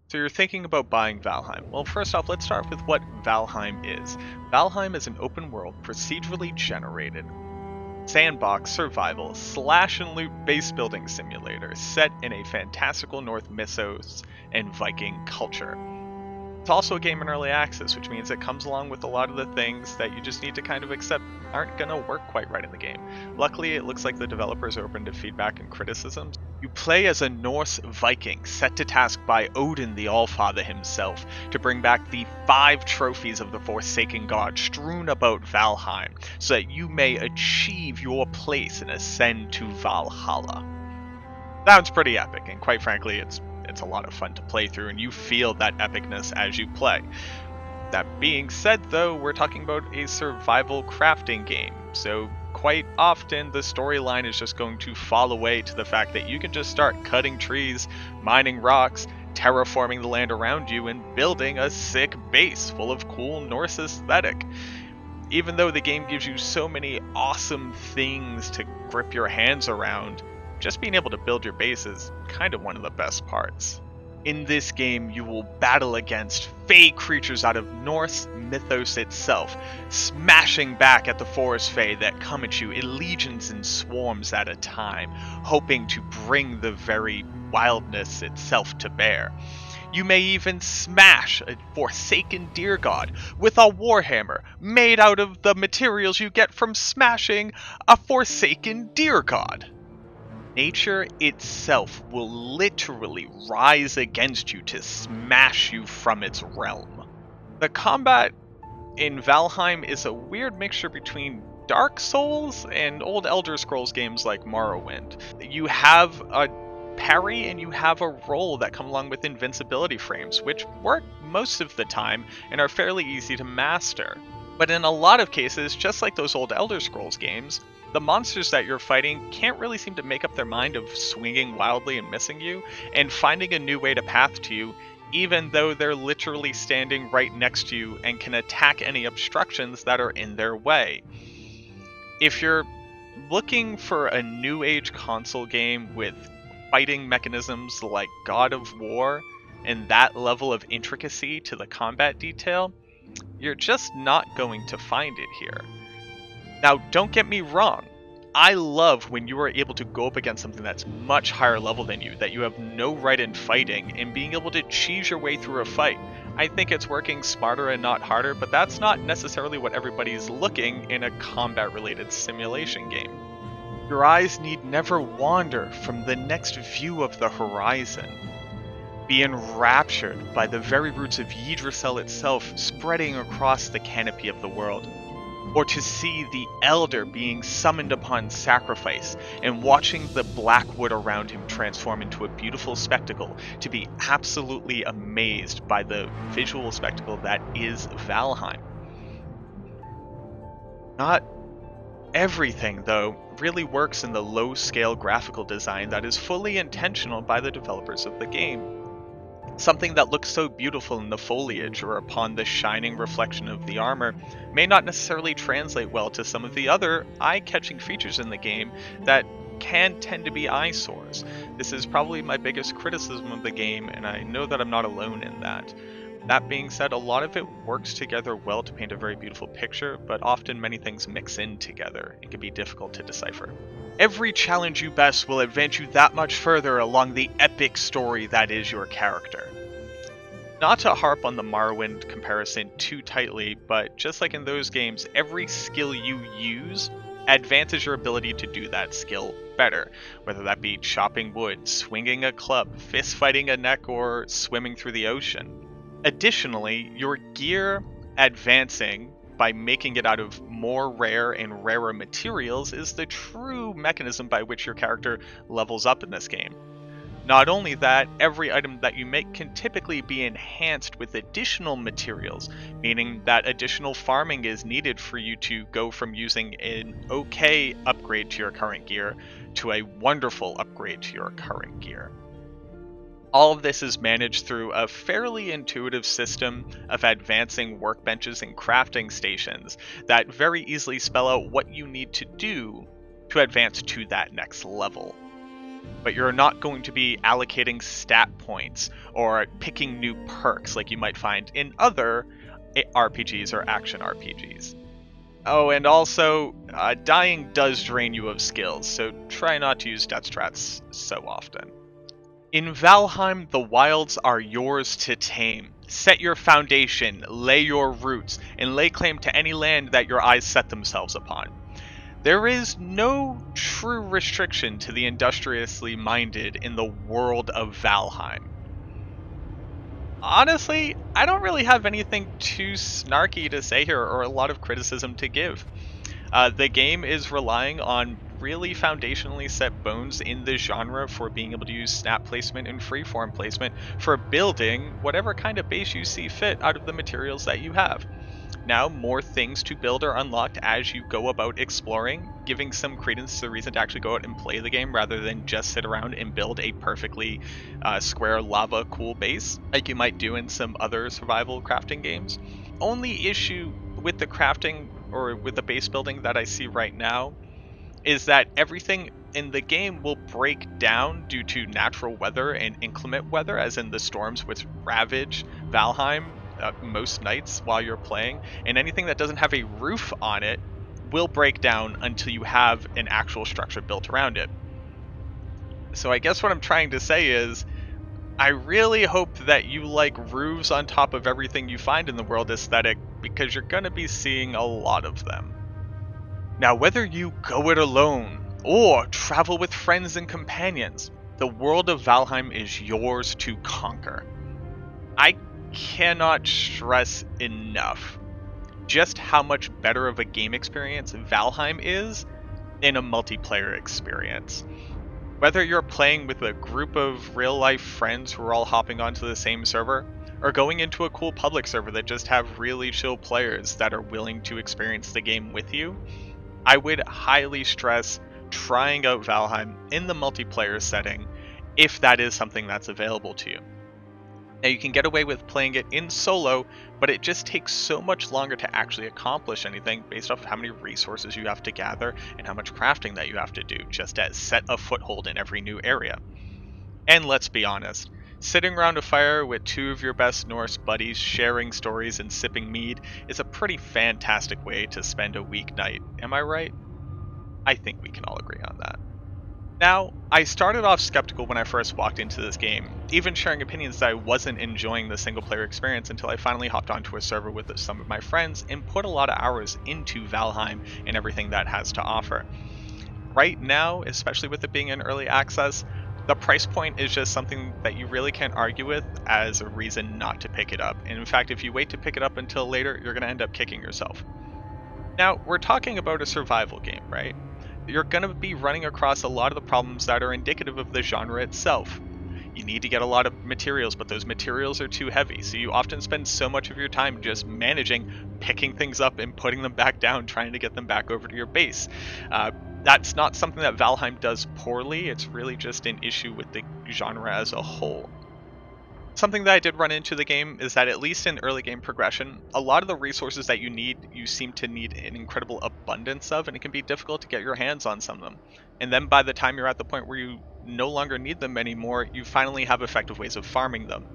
So you're thinking about buying Valheim. Well, first off, let's start with what Valheim is. Valheim is an open world, procedurally generated sandbox survival slash and loot base building simulator set in a fantastical Norse mythos and Viking culture. It's also a game in early access, which means it comes along with a lot of the things that you just need to kind of accept aren't going to work quite right in the game. Luckily, it looks like the developers are open to feedback and criticisms. You play as a Norse Viking, set to task by Odin the Allfather himself to bring back the 5 trophies of the Forsaken God strewn about Valheim, so that you may achieve your place and ascend to Valhalla. Sounds pretty epic, and quite frankly, it's a lot of fun to play through, and you feel that epicness as you play. That being said, though, we're talking about a survival crafting game, so quite often the storyline is just going to fall away to the fact that you can just start cutting trees, mining rocks, terraforming the land around you, and building a sick base full of cool Norse aesthetic. Even though the game gives you so many awesome things to grip your hands around, just being able to build your base is kind of one of the best parts. In this game, you will battle against fae creatures out of Norse mythos itself, smashing back at the forest fae that come at you in legions and swarms at a time, hoping to bring the very wildness itself to bear. You may even smash a forsaken deer god with a warhammer made out of the materials you get from smashing a forsaken deer god. Nature itself will literally rise against you to smash you from its realm. The combat in Valheim is a weird mixture between Dark Souls and old Elder Scrolls games like Morrowind. You have a parry and you have a roll that come along with invincibility frames, which work most of the time and are fairly easy to master. But in a lot of cases, just like those old Elder Scrolls games, the monsters that you're fighting can't really seem to make up their mind of swinging wildly and missing you, and finding a new way to path to you, even though they're literally standing right next to you and can attack any obstructions that are in their way. If you're looking for a new age console game with fighting mechanisms like God of War and that level of intricacy to the combat detail, you're just not going to find it here. Now, don't get me wrong, I love when you are able to go up against something that's much higher level than you, that you have no right in fighting, and being able to cheese your way through a fight. I think it's working smarter and not harder, but that's not necessarily what everybody's looking in a combat-related simulation game. Your eyes need never wander from the next view of the horizon. Be enraptured by the very roots of Yggdrasil itself spreading across the canopy of the world. Or to see the Elder being summoned upon sacrifice and watching the black wood around him transform into a beautiful spectacle, to be absolutely amazed by the visual spectacle that is Valheim. Not everything, though, really works in the low-scale graphical design that is fully intentional by the developers of the game. Something that looks so beautiful in the foliage or upon the shining reflection of the armor may not necessarily translate well to some of the other eye-catching features in the game that can tend to be eyesores. This is probably my biggest criticism of the game, and I know that I'm not alone in that. That being said, a lot of it works together well to paint a very beautiful picture, but often many things mix in together and can be difficult to decipher. Every challenge you best will advance you that much further along the epic story that is your character. Not to harp on the Morrowind comparison too tightly, but just like in those games, every skill you use advances your ability to do that skill better, whether that be chopping wood, swinging a club, fist fighting a neck, or swimming through the ocean. Additionally, your gear advancing by making it out of more rare and rarer materials is the true mechanism by which your character levels up in this game. Not only that, every item that you make can typically be enhanced with additional materials, meaning that additional farming is needed for you to go from using an okay upgrade to your current gear to a wonderful upgrade to your current gear. All of this is managed through a fairly intuitive system of advancing workbenches and crafting stations that very easily spell out what you need to do to advance to that next level. but you're not going to be allocating stat points or picking new perks like you might find in other RPGs or action RPGs. Oh, and also, dying does drain you of skills, so try not to use death strats so often. In Valheim, the wilds are yours to tame. Set your foundation, lay your roots, and lay claim to any land that your eyes set themselves upon. There is no true restriction to the industriously minded in the world of Valheim. Honestly, I don't really have anything too snarky to say here or a lot of criticism to give. The game is relying on really foundationally set bones in the genre for being able to use snap placement and freeform placement for building whatever kind of base you see fit out of the materials that you have. Now, more things to build are unlocked as you go about exploring, giving some credence to the reason to actually go out and play the game rather than just sit around and build a perfectly square lava cool base like you might do in some other survival crafting games. Only issue with the crafting or with the base building that I see right now is that everything in the game will break down due to natural weather and inclement weather, as in the storms which ravage Valheim most nights while you're playing, and anything that doesn't have a roof on it will break down until you have an actual structure built around it. So I guess what I'm trying to say is, I really hope that you like roofs on top of everything you find in the world aesthetic, because you're going to be seeing a lot of them. Now, whether you go it alone or travel with friends and companions, the world of Valheim is yours to conquer. I cannot stress enough just how much better of a game experience Valheim is in a multiplayer experience. Whether you're playing with a group of real-life friends who are all hopping onto the same server, or going into a cool public server that just have really chill players that are willing to experience the game with you, I would highly stress trying out Valheim in the multiplayer setting if that is something that's available to you. Now, you can get away with playing it in solo, but it just takes so much longer to actually accomplish anything based off of how many resources you have to gather and how much crafting that you have to do just to set a foothold in every new area. And let's be honest, sitting around a fire with two of your best Norse buddies sharing stories and sipping mead is a pretty fantastic way to spend a weeknight, am I right? I think we can all agree on that. Now, I started off skeptical when I first walked into this game, even sharing opinions that I wasn't enjoying the single player experience until I finally hopped onto a server with some of my friends and put a lot of hours into Valheim and everything that has to offer. Right now, especially with it being in early access, the price point is just something that you really can't argue with as a reason not to pick it up. And in fact, if you wait to pick it up until later, you're going to end up kicking yourself. Now, we're talking about a survival game, right? You're going to be running across a lot of the problems that are indicative of the genre itself. You need to get a lot of materials, but those materials are too heavy, so you often spend so much of your time just managing, picking things up and putting them back down, trying to get them back over to your base. That's not something that Valheim does poorly, it's really just an issue with the genre as a whole. Something that I did run into the game is that, at least in early game progression, a lot of the resources that you need, you seem to need an incredible abundance of, and it can be difficult to get your hands on some of them. And then by the time you're at the point where you no longer need them anymore, you finally have effective ways of farming them.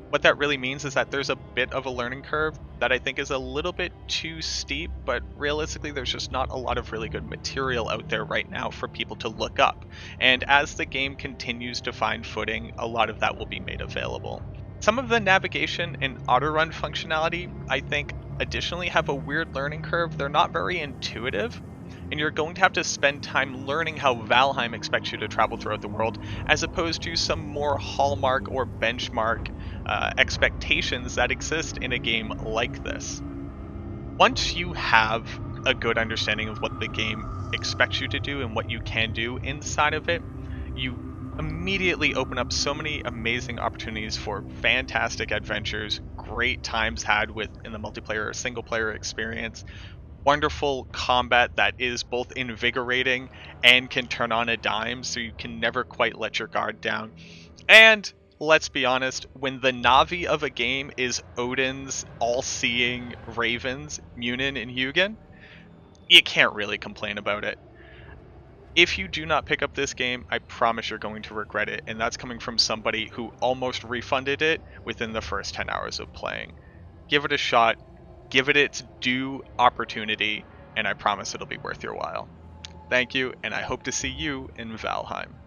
What that really means is that there's a bit of a learning curve that I think is a little bit too steep, but realistically there's just not a lot of really good material out there right now for people to look up. And as the game continues to find footing, a lot of that will be made available. Some of the navigation and auto-run functionality, I think, additionally have a weird learning curve. They're not very intuitive, and you're going to have to spend time learning how Valheim expects you to travel throughout the world, as opposed to some more hallmark or benchmark expectations that exist in a game like this. Once you have a good understanding of what the game expects you to do and what you can do inside of it, you immediately open up so many amazing opportunities for fantastic adventures, great times had in the multiplayer or single player experience, wonderful combat that is both invigorating and can turn on a dime, so you can never quite let your guard down. And let's be honest, when the Navi of a game is Odin's all-seeing ravens, Munin and Hugin, you can't really complain about it. If you do not pick up this game, I promise you're going to regret it, and that's coming from somebody who almost refunded it within the first 10 hours of playing. Give it a shot, give it its due opportunity, and I promise it'll be worth your while. Thank you, and I hope to see you in Valheim.